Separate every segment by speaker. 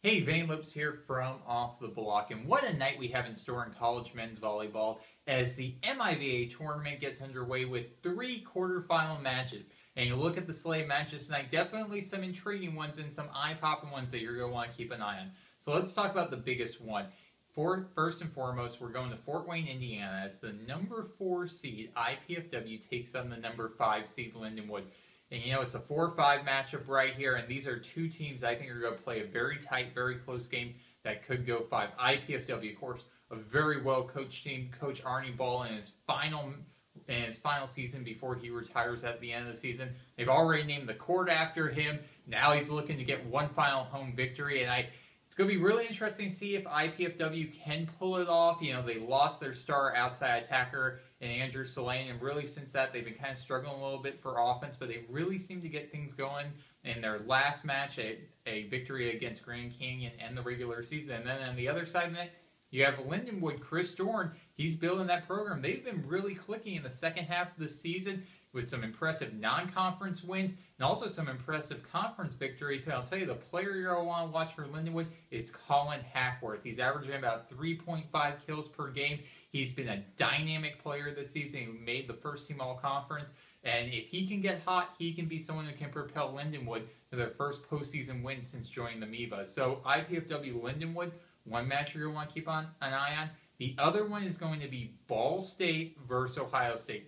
Speaker 1: Hey, Vane Lips here from Off the Block, and what a night we have in store in college men's volleyball as the MIVA Tournament gets underway with 3 quarterfinal matches. And you look at the slate of matches tonight, definitely some intriguing ones and some eye-popping ones that you're going to want to keep an eye on. So let's talk about the biggest one. First and foremost, we're going to Fort Wayne, Indiana as the number 4 seed IPFW takes on the number 5 seed Lindenwood. And you know, it's a 4-5 matchup right here, and these are two teams I think are going to play a very tight, very close game that could go 5. IPFW, of course, a very well-coached team. Coach Arnie Ball in his final season before he retires at the end of the season. They've already named the court after him. Now he's looking to get one final home victory, and it's going to be really interesting to see if IPFW can pull it off. You know, they lost their star outside attacker in Andrew Solane, and really since that they've been kind of struggling a little bit for offense, but they really seem to get things going in their last match, a victory against Grand Canyon and the regular season. And then on the other side of that, you have Lindenwood, Chris Dorn. He's building that program. They've been really clicking in the second half of the season with some impressive non-conference wins and also some impressive conference victories. And I'll tell you, the player you'll want to watch for Lindenwood is Colin Hackworth. He's averaging about 3.5 kills per game. He's been a dynamic player this season. He made the first team all-conference. And if he can get hot, he can be someone who can propel Lindenwood to their first postseason win since joining the MIVA. So IPFW Lindenwood, one match you're going to want to keep an eye on. The other one is going to be Ball State versus Ohio State.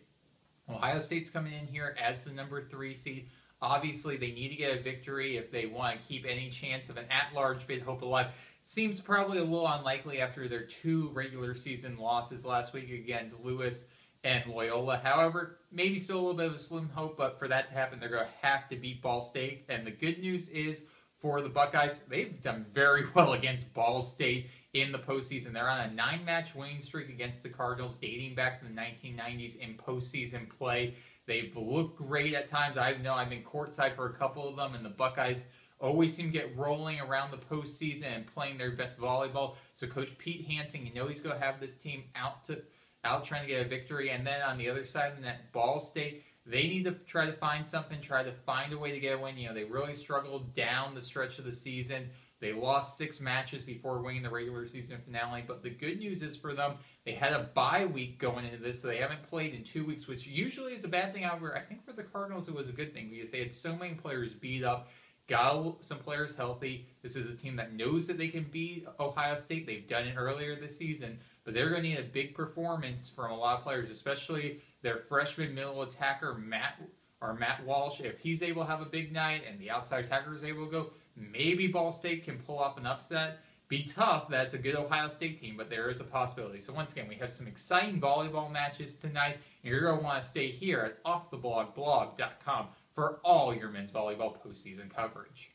Speaker 1: Ohio State's coming in here as the number 3 seed. Obviously, they need to get a victory if they want to keep any chance of an at-large bid hope alive. Seems probably a little unlikely after their 2 regular season losses last week against Lewis and Loyola. However, maybe still a little bit of a slim hope, but for that to happen, they're going to have to beat Ball State. And the good news is, for the Buckeyes, they've done very well against Ball State in the postseason. They're on a 9-match winning streak against the Cardinals dating back to the 1990s in postseason play. They've looked great at times. I know I've been courtside for a couple of them, and the Buckeyes always seem to get rolling around the postseason and playing their best volleyball. So Coach Pete Hansing, you know he's going to have this team out trying to get a victory. And then on the other side, in that Ball State, they need to try to find something, try to find a way to get a win. You know, they really struggled down the stretch of the season. They lost 6 matches before winning the regular season finale. But the good news is for them, they had a bye week going into this, so they haven't played in 2 weeks, which usually is a bad thing. However, I think for the Cardinals it was a good thing because they had so many players beat up, got some players healthy. This is a team that knows that they can beat Ohio State. They've done it earlier this season, but they're going to need a big performance from a lot of players, especially their freshman middle attacker, Matt Walsh. If he's able to have a big night and the outside attacker is able to go, maybe Ball State can pull off an upset. Be tough. That's a good Ohio State team, but there is a possibility. So once again, we have some exciting volleyball matches tonight, and you're going to want to stay here at offtheblogblog.com for all your men's volleyball postseason coverage.